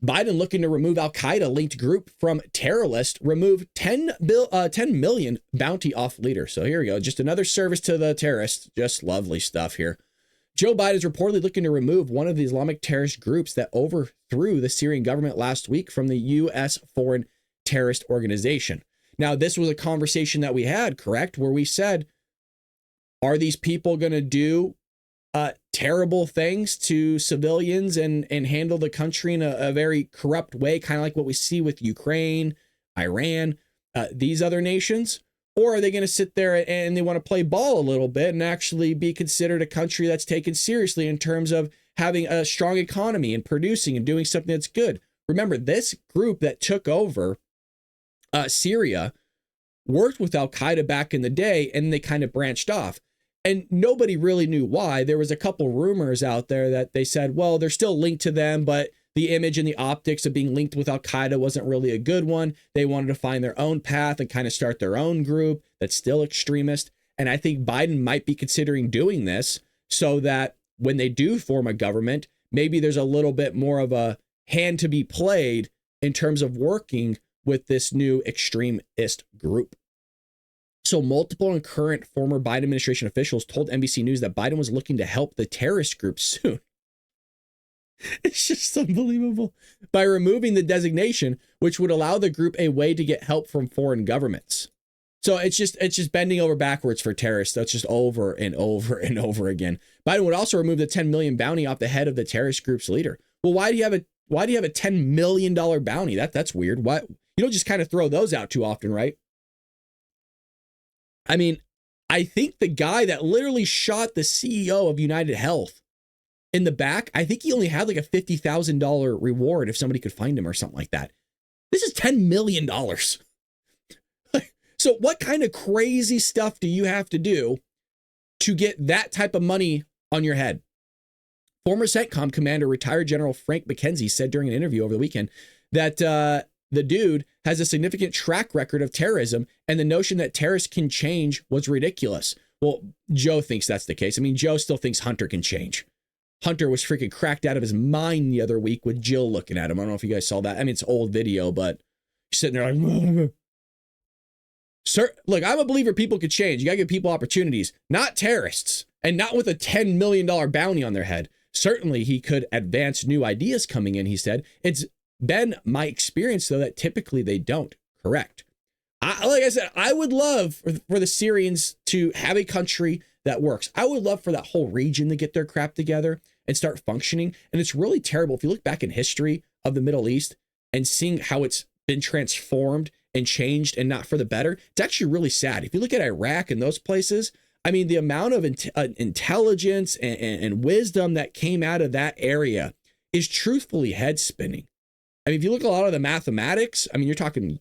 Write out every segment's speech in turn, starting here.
Biden looking to remove Al-Qaeda linked group from terror list, remove 10 million bounty off leader. So here we go. Just another service to the terrorists. Just lovely stuff here. Joe Biden is reportedly looking to remove one of the Islamic terrorist groups that overthrew the Syrian government last week from the U.S. Foreign Terrorist Organization. Now, this was a conversation that we had, correct? Where we said, are these people going to do terrible things to civilians and handle the country in a very corrupt way, kind of like what we see with Ukraine, Iran, these other nations? Or are they going to sit there and they want to play ball a little bit and actually be considered a country that's taken seriously in terms of having a strong economy and producing and doing something that's good? Remember, this group that took over Syria worked with Al-Qaeda back in the day, and they kind of branched off. And nobody really knew why. There was a couple rumors out there that they said, well, they're still linked to them, but the image and the optics of being linked with Al-Qaeda wasn't really a good one. They wanted to find their own path and kind of start their own group that's still extremist. And I think Biden might be considering doing this so that when they do form a government, maybe there's a little bit more of a hand to be played in terms of working with this new extremist group. So multiple and current former Biden administration officials told NBC News that Biden was looking to help the terrorist group soon. It's just unbelievable. By removing the designation, which would allow the group a way to get help from foreign governments. So it's just bending over backwards for terrorists. That's just over and over and over again. Biden would also remove the 10 million bounty off the head of the terrorist group's leader. Well, why do you have a $10 million bounty? That's weird. Why? You don't just kind of throw those out too often, right? I mean, I think the guy that literally shot the CEO of United Health in the back, I think he only had like a $50,000 reward if somebody could find him or something like that. This is $10 million. So what kind of crazy stuff do you have to do to get that type of money on your head? Former CENTCOM commander, retired General Frank McKenzie, said during an interview over the weekend that the dude has a significant track record of terrorism, and the notion that terrorists can change was ridiculous. Well, Joe thinks that's the case. I mean, Joe still thinks Hunter can change. Hunter was freaking cracked out of his mind the other week with Jill looking at him. I don't know if you guys saw that. I mean, it's old video, but he's sitting there like, sir, look, I'm a believer people could change. You got to give people opportunities, not terrorists, and not with a $10 million bounty on their head. Certainly, he could advance new ideas coming in, he said. It's been my experience, though, that typically they don't. Correct. Like I said, I would love for the Syrians to have a country that works. I would love for that whole region to get their crap together and start functioning. And it's really terrible if you look back in history of the Middle East and seeing how it's been transformed and changed and not for the better. It's actually really sad. If you look at Iraq and those places, I mean, the amount of intelligence and wisdom that came out of that area is truthfully head spinning. I mean, if you look at a lot of the mathematics, I mean, you're talking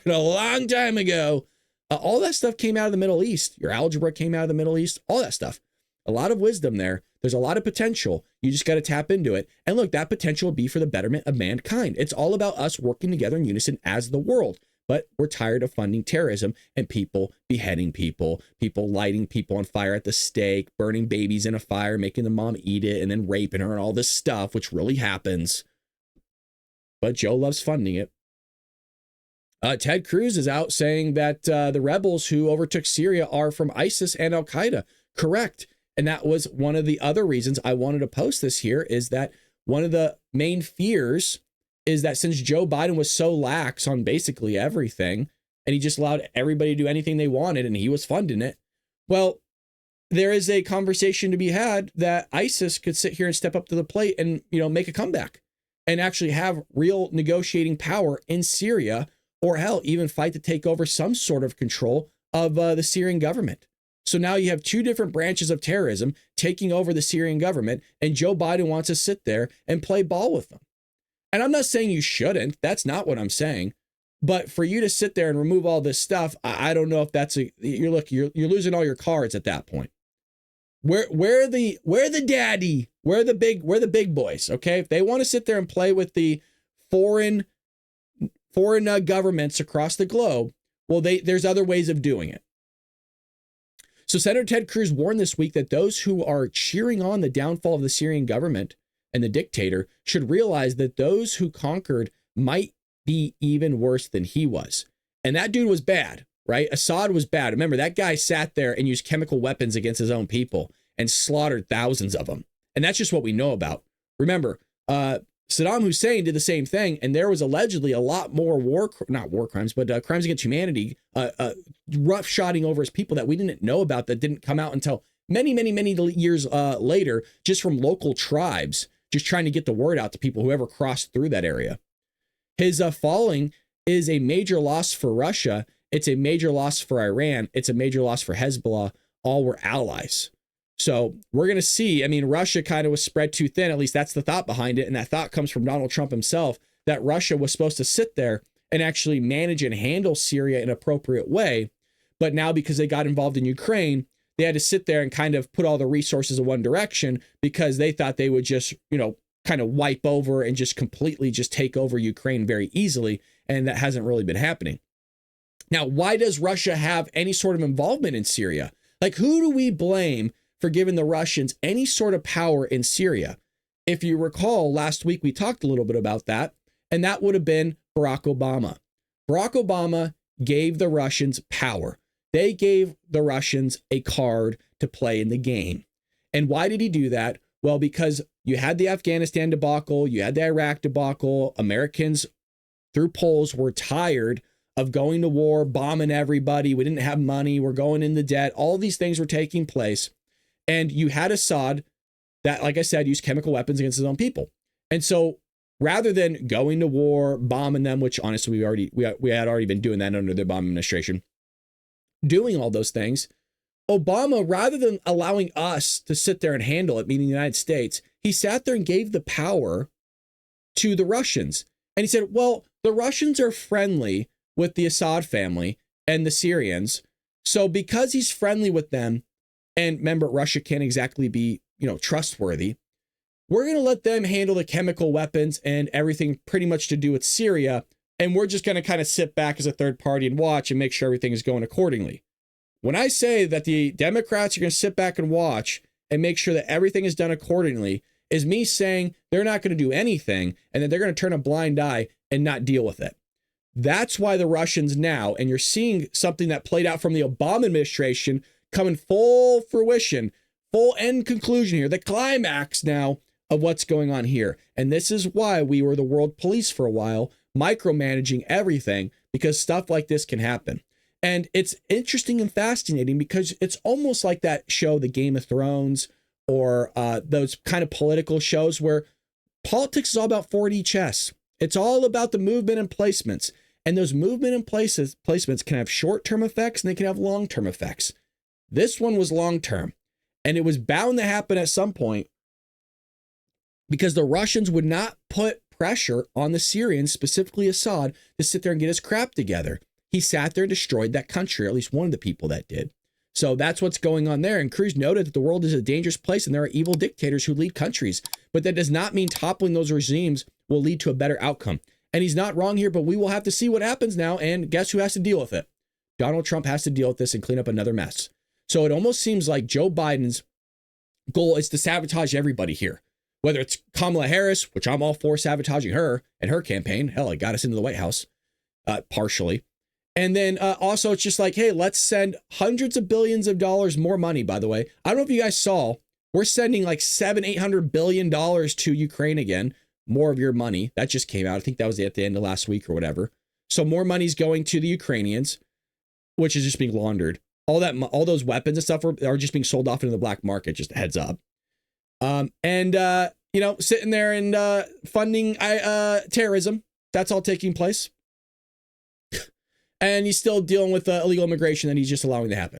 a long time ago. All that stuff came out of the Middle East. Your algebra came out of the Middle East, all that stuff. A lot of wisdom there. There's a lot of potential. You just got to tap into it. And look, that potential will be for the betterment of mankind. It's all about us working together in unison as the world. But we're tired of funding terrorism and people beheading people lighting people on fire at the stake, burning babies in a fire, making the mom eat it, and then raping her and all this stuff, which really happens. But Joe loves funding it. Ted Cruz is out saying that the rebels who overtook Syria are from ISIS and Al-Qaeda. Correct. And that was one of the other reasons I wanted to post this here, is that one of the main fears is that since Joe Biden was so lax on basically everything, and he just allowed everybody to do anything they wanted and he was funding it, well, there is a conversation to be had that ISIS could sit here and step up to the plate and, make a comeback and actually have real negotiating power in Syria, or hell, even fight to take over some sort of control of the Syrian government. So now you have two different branches of terrorism taking over the Syrian government, and Joe Biden wants to sit there and play ball with them. And I'm not saying you shouldn't. That's not what I'm saying. But for you to sit there and remove all this stuff, I don't know if that's you're losing all your cards at that point. Where the daddy? Where the big boys? Okay, if they want to sit there and play with the foreign governments across the globe, well, there's other ways of doing it. So Senator Ted Cruz warned this week that those who are cheering on the downfall of the Syrian government and the dictator should realize that those who conquered might be even worse than he was. And that dude was bad, right? Assad was bad. Remember, that guy sat there and used chemical weapons against his own people and slaughtered thousands of them. And that's just what we know about. Remember, Saddam Hussein did the same thing, and there was allegedly a lot more not war crimes, but crimes against humanity, roughshotting over his people that we didn't know about, that didn't come out until many years later, just from local tribes, just trying to get the word out to people who ever crossed through that area. His falling is a major loss for Russia. It's a major loss for Iran. It's a major loss for Hezbollah. All were allies. So we're going to see, I mean, Russia kind of was spread too thin. At least that's the thought behind it. And that thought comes from Donald Trump himself, that Russia was supposed to sit there and actually manage and handle Syria in an appropriate way. But now, because they got involved in Ukraine, they had to sit there and kind of put all the resources in one direction, because they thought they would just, kind of wipe over and just completely just take over Ukraine very easily. And that hasn't really been happening. Now, why does Russia have any sort of involvement in Syria? Like, who do we blame for giving the Russians any sort of power in Syria? If you recall, last week we talked a little bit about that, and that would have been Barack Obama. Barack Obama gave the Russians power. They gave the Russians a card to play in the game. And why did he do that? Well, because you had the Afghanistan debacle, you had the Iraq debacle. Americans, through polls, were tired of going to war, bombing everybody. We didn't have money. We're going into debt. All these things were taking place. And you had Assad that, like I said, used chemical weapons against his own people. And so rather than going to war, bombing them, which honestly we had already been doing that under the Obama administration, doing all those things, Obama, rather than allowing us to sit there and handle it, meaning the United States, he sat there and gave the power to the Russians. And he said, well, the Russians are friendly with the Assad family and the Syrians. So because he's friendly with them, and remember, Russia can't exactly be, trustworthy, we're going to let them handle the chemical weapons and everything pretty much to do with Syria. And we're just going to kind of sit back as a third party and watch and make sure everything is going accordingly. When I say that the Democrats are going to sit back and watch and make sure that everything is done accordingly, is me saying they're not going to do anything and that they're going to turn a blind eye and not deal with it. That's why the Russians now, and you're seeing something that played out from the Obama administration coming full fruition, full end conclusion here, the climax now of what's going on here. And this is why we were the world police for a while, micromanaging everything, because stuff like this can happen. And it's interesting and fascinating because it's almost like that show, The Game of Thrones, or those kind of political shows where politics is all about 4D chess. It's all about the movement and placements. And those movement and placements can have short-term effects and they can have long-term effects. This one was long-term, and it was bound to happen at some point because the Russians would not put pressure on the Syrians, specifically Assad, to sit there and get his crap together. He sat there and destroyed that country, or at least one of the people that did. So that's what's going on there. And Cruz noted that the world is a dangerous place and there are evil dictators who lead countries, but that does not mean toppling those regimes will lead to a better outcome. And he's not wrong here, but we will have to see what happens now. And guess who has to deal with it? Donald Trump has to deal with this and clean up another mess. So it almost seems like Joe Biden's goal is to sabotage everybody here, whether it's Kamala Harris, which I'm all for sabotaging her and her campaign. Hell, it got us into the White House, partially. And then also it's just like, hey, let's send hundreds of billions of dollars more money, by the way. I don't know if you guys saw, we're sending like $700-800 billion to Ukraine again. More of your money. That just came out. I think that was at the end of last week or whatever. So more money's going to the Ukrainians, which is just being laundered. All those weapons and stuff are just being sold off into the black market, just a heads up. Sitting there and funding terrorism. That's all taking place. And he's still dealing with illegal immigration that he's just allowing to happen.